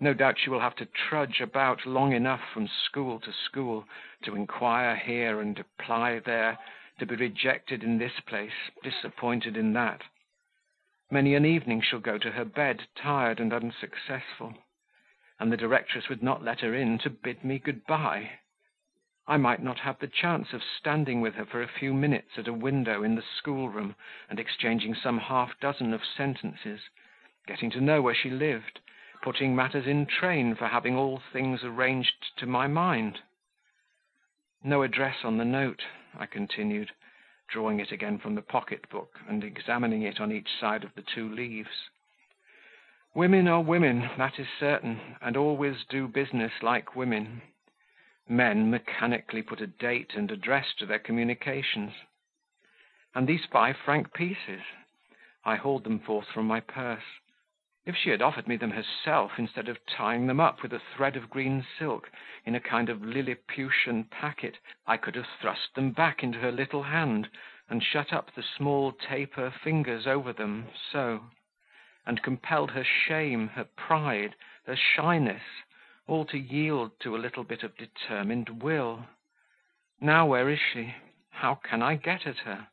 No doubt she will have to trudge about long enough from school to school, to inquire here and apply there, to be rejected in this place, disappointed in that. Many an evening she'll go to her bed, tired and unsuccessful, and the directress would not let her in to bid me good-bye. I might not have the chance of standing with her for a few minutes at a window in the schoolroom and exchanging some half-dozen of sentences, getting to know where she lived, putting matters in train for having all things arranged to my mind. No address on the note, I continued, drawing it again from the pocket-book and examining it on each side of the two leaves. Women are women, that is certain, and always do business like women. Men mechanically put a date and address to their communications. And these 5-franc pieces? I hauled them forth from my purse. If she had offered me them herself, instead of tying them up with a thread of green silk in a kind of Lilliputian packet, I could have thrust them back into her little hand and shut up the small taper fingers over them, so, and compelled her shame, her pride, her shyness, all to yield to a little bit of determined will. Now where is she? How can I get at her?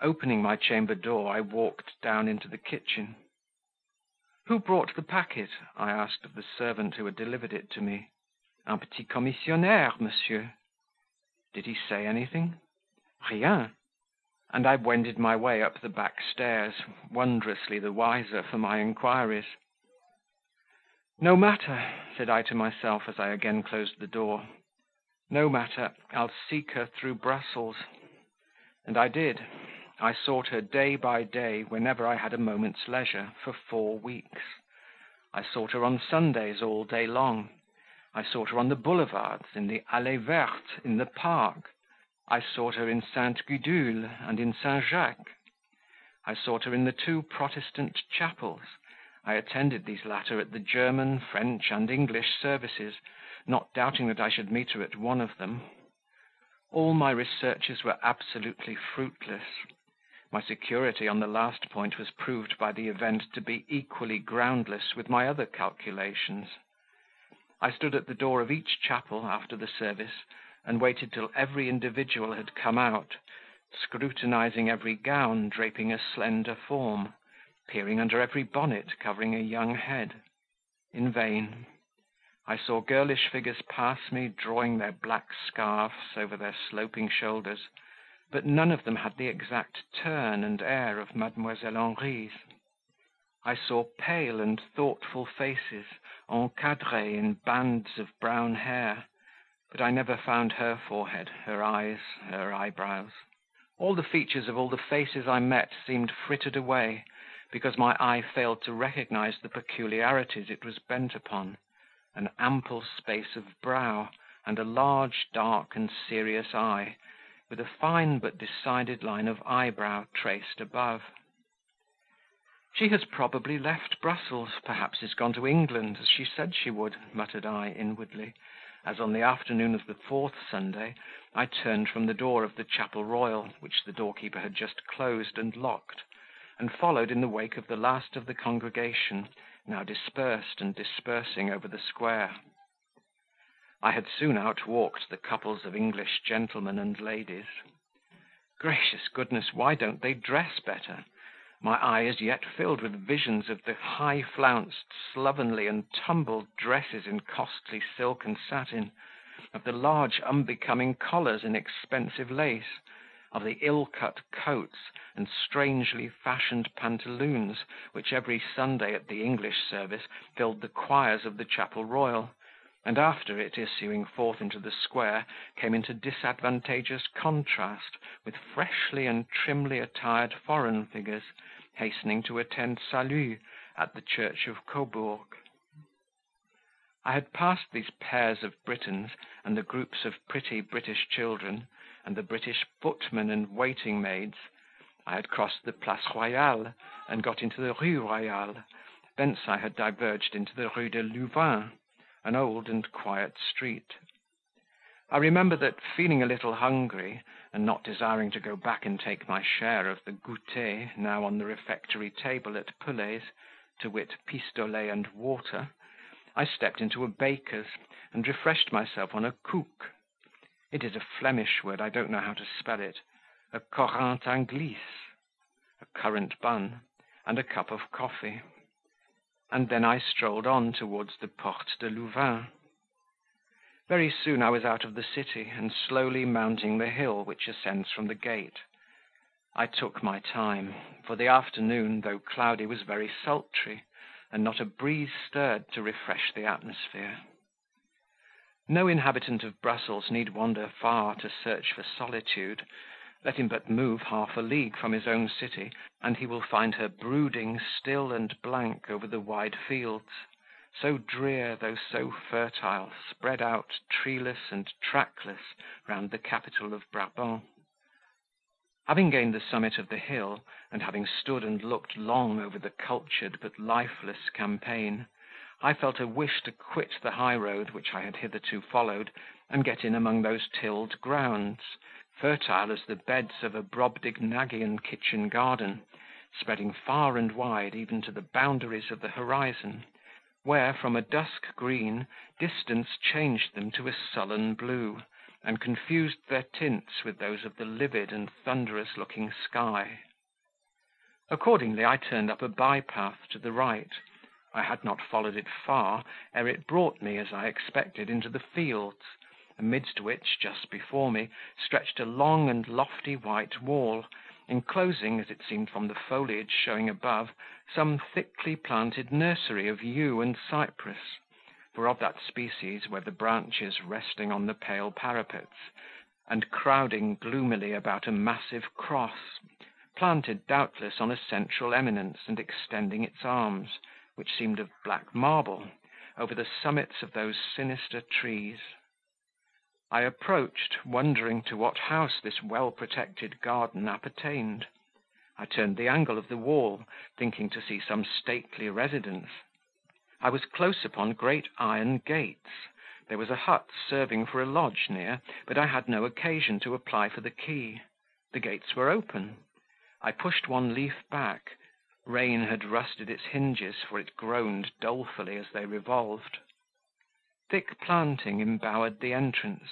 Opening my chamber door, I walked down into the kitchen. "Who brought the packet?" I asked of the servant who had delivered it to me. "Un petit commissionnaire, monsieur." Did he say anything? Rien. And I wended my way up the back stairs, wondrously the wiser for my inquiries. No matter, said I to myself as I again closed the door. No matter, I'll seek her through Brussels. And I did. I sought her day by day, whenever I had a moment's leisure, for 4 weeks. I sought her on Sundays all day long. I sought her on the boulevards, in the Allée Verte, in the park. I sought her in Sainte-Gudule and in Saint-Jacques. I sought her in the 2 Protestant chapels. I attended these latter at the German, French, and English services, not doubting that I should meet her at one of them. All my researches were absolutely fruitless. My security on the last point was proved by the event to be equally groundless with my other calculations. I stood at the door of each chapel after the service, and waited till every individual had come out, scrutinizing every gown draping a slender form, peering under every bonnet covering a young head. In vain. I saw girlish figures pass me, drawing their black scarfs over their sloping shoulders, but none of them had the exact turn and air of Mademoiselle Henri's. I saw pale and thoughtful faces, encadrées in bands of brown hair, but I never found her forehead, her eyes, her eyebrows. All the features of all the faces I met seemed frittered away, because my eye failed to recognize the peculiarities it was bent upon, an ample space of brow, and a large, dark, and serious eye, with a fine but decided line of eyebrow traced above. "She has probably left Brussels, perhaps is gone to England, as she said she would," muttered I inwardly, as on the afternoon of the 4th Sunday I turned from the door of the Chapel Royal, which the doorkeeper had just closed and locked, and followed in the wake of the last of the congregation, now dispersed and dispersing over the square. I had soon outwalked the couples of English gentlemen and ladies. Gracious goodness, why don't they dress better? My eye is yet filled with visions of the high-flounced, slovenly, and tumbled dresses in costly silk and satin, of the large unbecoming collars in expensive lace, of the ill-cut coats and strangely fashioned pantaloons which every Sunday at the English service filled the choirs of the Chapel Royal, and after it, issuing forth into the square, came into disadvantageous contrast with freshly and trimly attired foreign figures, hastening to attend salut at the church of Coburg. I had passed these pairs of Britons, and the groups of pretty British children, and the British footmen and waiting maids. I had crossed the Place Royale, and got into the Rue Royale, thence I had diverged into the Rue de Louvain, an old and quiet street. I remember that, feeling a little hungry, and not desiring to go back and take my share of the goûter now on the refectory table at Pelet's, to wit, pistolet and water, I stepped into a baker's, and refreshed myself on a koek. It is a Flemish word, I don't know how to spell it, a Corinth Anglais, a currant bun, and a cup of coffee. And then I strolled on towards the Porte de Louvain. Very soon I was out of the city, and slowly mounting the hill which ascends from the gate. I took my time, for the afternoon, though cloudy, was very sultry, and not a breeze stirred to refresh the atmosphere. No inhabitant of Brussels need wander far to search for solitude. Let him but move half a league from his own city, and he will find her brooding still and blank over the wide fields, so drear though so fertile, spread out treeless and trackless round the capital of Brabant. Having gained the summit of the hill, and having stood and looked long over the cultured but lifeless campaign, I felt a wish to quit the high road which I had hitherto followed, and get in among those tilled grounds, fertile as the beds of a Brobdingnagian kitchen garden, spreading far and wide even to the boundaries of the horizon, where, from a dusk green, distance changed them to a sullen blue, and confused their tints with those of the livid and thunderous-looking sky. Accordingly, I turned up a by-path to the right. I had not followed it far, ere it brought me, as I expected, into the fields, amidst which, just before me, stretched a long and lofty white wall, enclosing, as it seemed from the foliage showing above, some thickly planted nursery of yew and cypress, for of that species were the branches resting on the pale parapets, and crowding gloomily about a massive cross, planted doubtless on a central eminence and extending its arms, which seemed of black marble, over the summits of those sinister trees. I approached, wondering to what house this well-protected garden appertained. I turned the angle of the wall, thinking to see some stately residence. I was close upon great iron gates. There was a hut serving for a lodge near, but I had no occasion to apply for the key. The gates were open. I pushed one leaf back. Rain had rusted its hinges, for it groaned dolefully as they revolved. Thick planting embowered the entrance.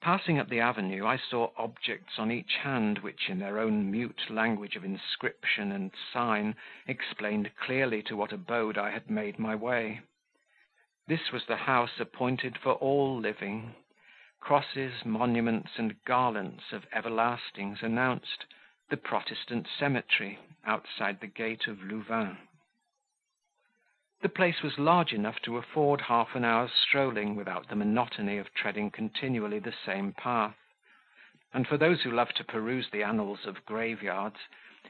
Passing up the avenue, I saw objects on each hand, which, in their own mute language of inscription and sign, explained clearly to what abode I had made my way. This was the house appointed for all living. Crosses, monuments, and garlands of everlastings announced the Protestant cemetery outside the gate of Louvain. The place was large enough to afford half an hour's strolling without the monotony of treading continually the same path; and for those who love to peruse the annals of graveyards,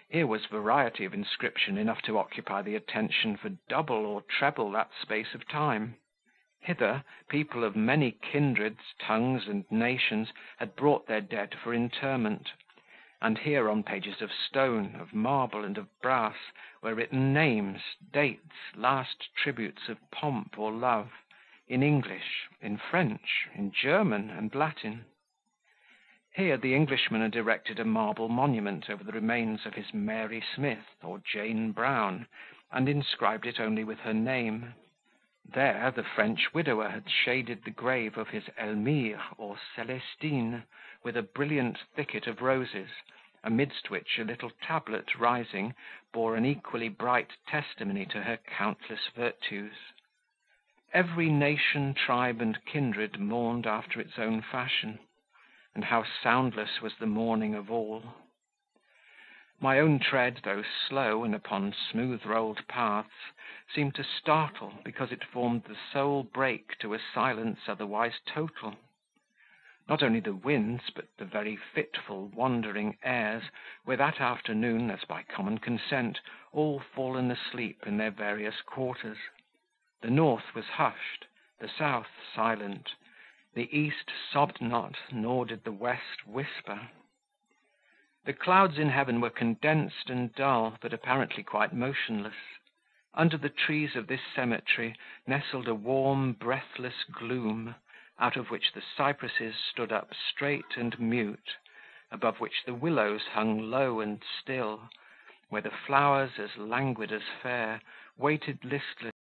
here was variety of inscription enough to occupy the attention for double or treble that space of time. Hither, people of many kindreds, tongues, and nations had brought their dead for interment; and here, on pages of stone, of marble, and of brass, were written names, dates, last tributes of pomp or love, in English, in French, in German, and Latin. Here the Englishman had erected a marble monument over the remains of his Mary Smith or Jane Brown, and inscribed it only with her name. There the French widower had shaded the grave of his Elmire or Celestine with a brilliant thicket of roses, amidst which a little tablet rising bore an equally bright testimony to her countless virtues. Every nation, tribe, and kindred mourned after its own fashion, and how soundless was the mourning of all. My own tread, though slow and upon smooth-rolled paths, seemed to startle because it formed the sole break to a silence otherwise total. Not only the winds, but the very fitful, wandering airs, were that afternoon, as by common consent, all fallen asleep in their various quarters. The north was hushed, the south silent, the east sobbed not, nor did the west whisper. The clouds in heaven were condensed and dull, but apparently quite motionless. Under the trees of this cemetery nestled a warm, breathless gloom, out of which the cypresses stood up straight and mute, above which the willows hung low and still, where the flowers, as languid as fair, waited listless.